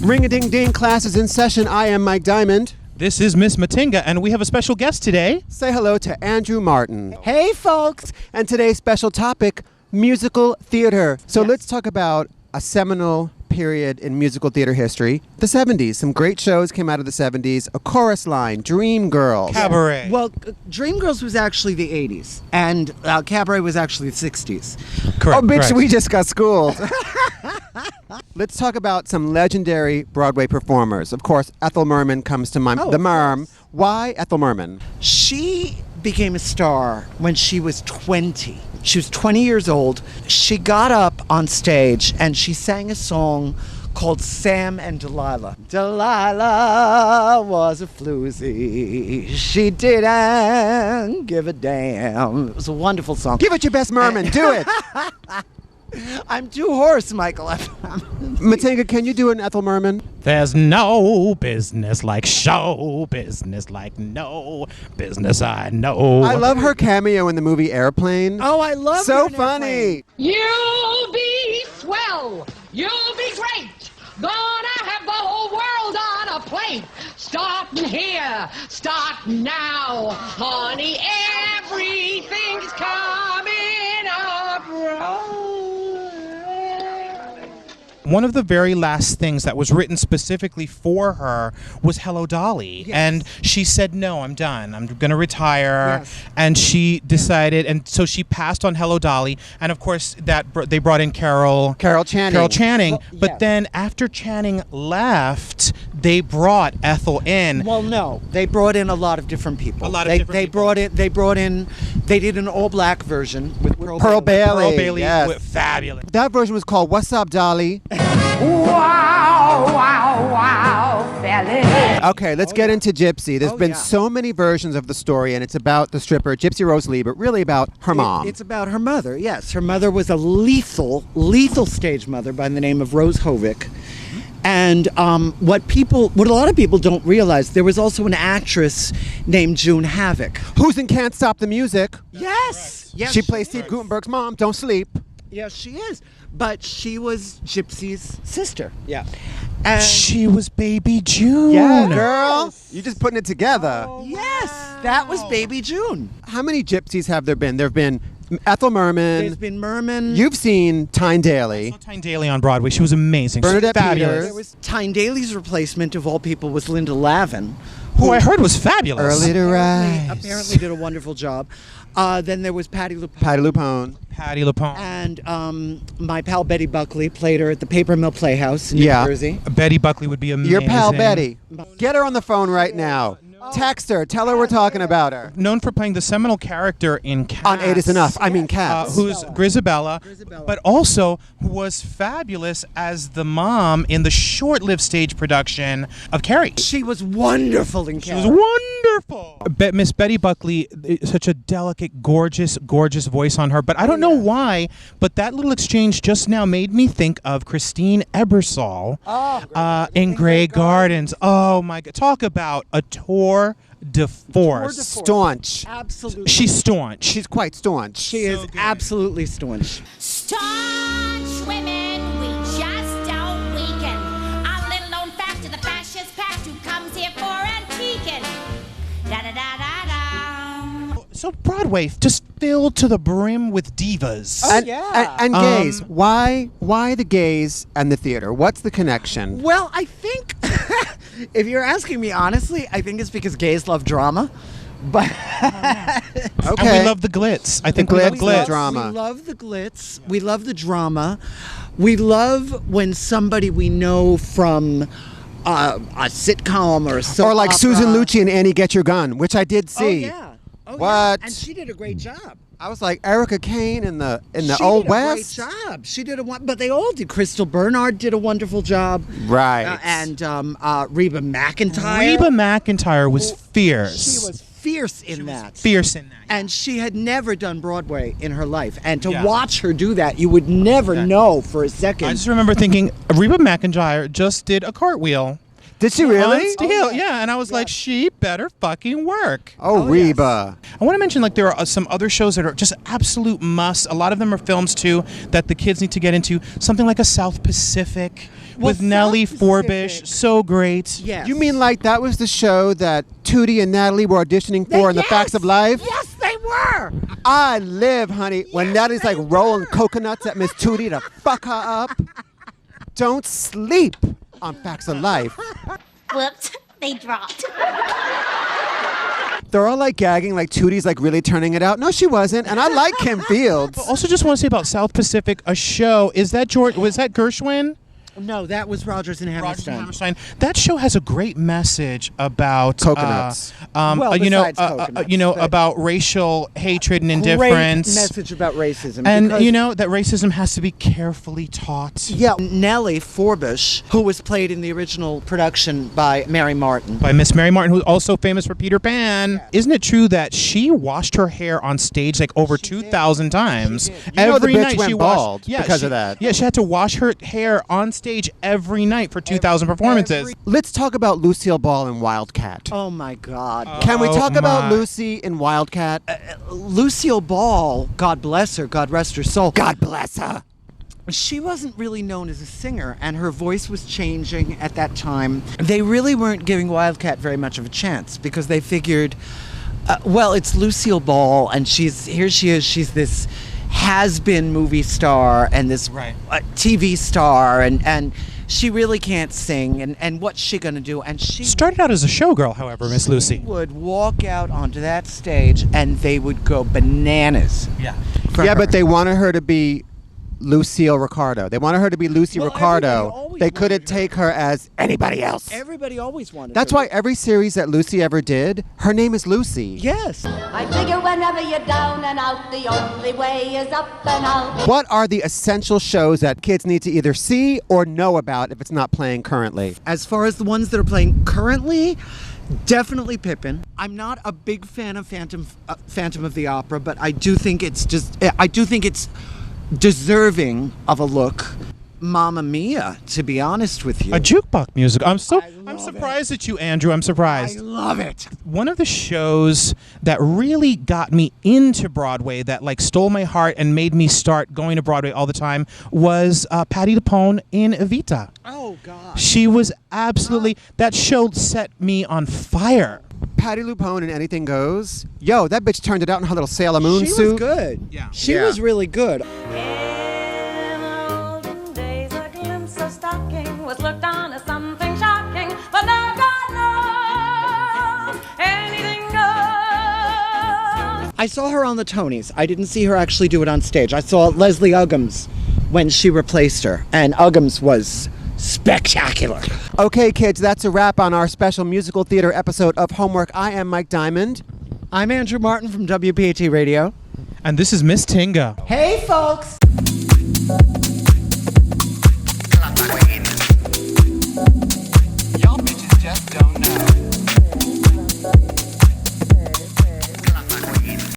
Ring-a-ding-ding, class is in session. I am Mike Diamond. This is Miss Matinga, and we have a special guest today. Say hello to Andrew Martin. Hey, folks! And today's special topic, musical theater. So let's talk about a seminal period in musical theater history, the 70s. Some great shows came out of the 70s. A Chorus Line, Dreamgirls. Cabaret. Well, Dreamgirls was actually the 80s, and Cabaret was actually the 60s. Correct. Oh, bitch, correct. we just got schooled. Let's talk about some legendary Broadway performers. Of course, Ethel Merman comes to mind. The Merm. Why Ethel Merman? She became a star when she was 20. She was 20 years old. She got up on stage and she sang a song called Sam and Delilah. Delilah was a floozy. She didn't give a damn. It was a wonderful song. Give it your best, Merman. Do it. I'm too hoarse, Michael. Matinga, can you do an Ethel Merman? There's no business like show business, like no business I know. I love her cameo in the movie Airplane. Oh, I love So her in funny. Airplane. You'll be swell. You'll be great. Gonna have the whole world on a plate. Starting here, starting now. Honey, everything's coming up right. One of the very last things that was written specifically for her was Hello, Dolly. Yes. And she said, no, I'm done. I'm going to retire. Yes. And she decided, and so she passed on Hello, Dolly. And of course, they brought in Carol Channing. Well, But yes. then after Channing left, they brought Ethel in. Well, no, they brought in a lot of different people. A lot of different people. They did an all-black version with Pearl Bailey. Pearl Bailey Yes. was fabulous. That version was called What's Up, Dolly? Wow, wow, wow, fellas. Okay, let's get into Gypsy. There's Oh, been yeah. so many versions of the story, and it's about the stripper, Gypsy Rose Lee, but really about her mom. It's about her mother, yes. Her mother was a lethal stage mother by the name of Rose Hovick. And what a lot of people don't realize, there was also an actress named June Havoc. Who's in Can't Stop the Music? Yes! Yes, She plays Steve Gutenberg's mom. Don't sleep. Yes, she is. But she was Gypsy's sister. Yeah. And She was Baby June. Yeah, girl. You're just putting it together. yes, that was Baby June. How many Gypsies have there been? There have been Ethel Merman. There's been Merman. You've seen Tyne Daly. Tyne Daly on Broadway. She was amazing. Bernadette She was fabulous. Peters. There was Tyne Daly's replacement, of all people, was Linda Lavin. Who I heard was fabulous. Early to rise. Apparently did a wonderful job. Then there was Patti LuPone. Patti LuPone. Patti LuPone. And my pal Betty Buckley played her at the Paper Mill Playhouse in New Jersey. Betty Buckley would be amazing. Your pal Betty. Get her on the phone right now. Text her. Tell her we're talking about her. Known for playing the seminal character in Cats. On 8 is Enough. I mean Cats. Who's Grisabella, but also was fabulous as the mom in the short-lived stage production of Carrie. She was wonderful in She was Carrie. wonderful. Miss Betty Buckley, such a delicate, gorgeous, gorgeous voice on her. But I don't know why, but that little exchange just now made me think of Christine Ebersol in Grey Gardens. Oh my God! Talk about a tour de force. Staunch. Absolutely. She's staunch. She's quite staunch. She is absolutely staunch. Staunch women, we just don't weaken. A little known fact to the fascist pact who comes here for antiquing. Da-da-da-da-da. So Broadway just filled to the brim with divas. And gays. Why the gays and the theater? What's the connection? Well, I think, if you're asking me honestly, I think it's because gays love drama. But And Okay. we love the glitz. I think we glitz, love the glitz. drama. We love the glitz. We love the drama. We love when somebody we know from a sitcom or a soap Or like opera. Susan Lucci and Annie Get Your Gun, which I did see. Oh yeah. Oh, What? Yeah. And she did a great job. I was like Erica Kane in the She Old did West. a great job. She did but they all did. Crystal Bernard did a wonderful job. Right. And Reba McEntire. Reba McEntire was fierce. She was fierce in that. Fierce in that. And she had never done Broadway in her life. And to Yeah. watch her do that, you would never know for a second. I just remember thinking, Reba McEntire just did a cartwheel. Did she really? On Steel, yeah. And I was like, she better fucking work. Oh, Reba. I want to mention, like, there are some other shows that are just absolute musts. A lot of them are films, too, that the kids need to get into. Something like a South Pacific with Nellie Forbish. So great. Yes. You mean like that was the show that Tootie and Natalie were auditioning for in The Facts of Life? Yes, they were. I live, honey. When Natalie's like rolling coconuts at Miss Tootie to fuck her up. Don't sleep on Facts of Life. Whoops, they dropped. They're all like gagging, like Tootie's like really turning it out. No, she wasn't. And I like Kim Fields. Also, just want to say about South Pacific, a show. Is that was that Gershwin? No, that was Rodgers and Hammerstein. That show has a great message about Coconuts. Besides coconuts, about racial hatred and indifference. Great message about racism. And because, that racism has to be carefully taught. Yeah, Nellie Forbish, who was played in the original production by Mary Martin. By Miss Mary Martin, who's also famous for Peter Pan. Yeah. Isn't it true that she washed her hair on stage like over 2,000 times? Every night the bitch went she bald washed, because of that. Yeah, she had to wash her hair on stage every night for 2,000 performances. Let's talk about Lucille Ball in Wildcat. Oh my God. Can we talk about Lucy in Wildcat? Lucille Ball, God bless her, God rest her soul. God bless her. She wasn't really known as a singer, and her voice was changing at that time. They really weren't giving Wildcat very much of a chance because they figured, well, it's Lucille Ball, and she's this has-been movie star and this TV star, and she really can't sing, and what's she gonna do? And she started out as a showgirl, however, Miss Lucy would walk out onto that stage, and they would go bananas. Yeah, but they wanted her to be Lucille Ricardo. They wanted her to be Lucy Ricardo. They couldn't take her as anybody else. Everybody always wanted That's her. why every series that Lucy ever did, her name is Lucy. Yes. I figure whenever you're down and out, the only way is up and out. What are the essential shows that kids need to either see or know about if it's not playing currently? As far as the ones that are playing currently, definitely Pippin. I'm not a big fan of Phantom of the Opera, but I do think it's deserving of a look. Mamma Mia, to be honest with you. A jukebox music. I'm surprised at you, Andrew. I'm surprised. I love it. One of the shows that really got me into Broadway, that like stole my heart and made me start going to Broadway all the time, was Patti LuPone in Evita. Oh God. She was absolutely, that show set me on fire. Patti LuPone in Anything Goes. Yo, that bitch turned it out in her little Sailor Moon suit. She was good. Yeah. She was really good. Was looked on as something shocking, but now God knows anything goes. I saw her on the Tonys. I didn't see her actually do it on stage. I saw Leslie Uggams when she replaced her, and Uggams was spectacular. Okay, kids, that's a wrap on our special musical theater episode of Homework. I am Mike Diamond. I'm Andrew Martin from WPAT Radio. And this is Miss Tinga. Hey, folks.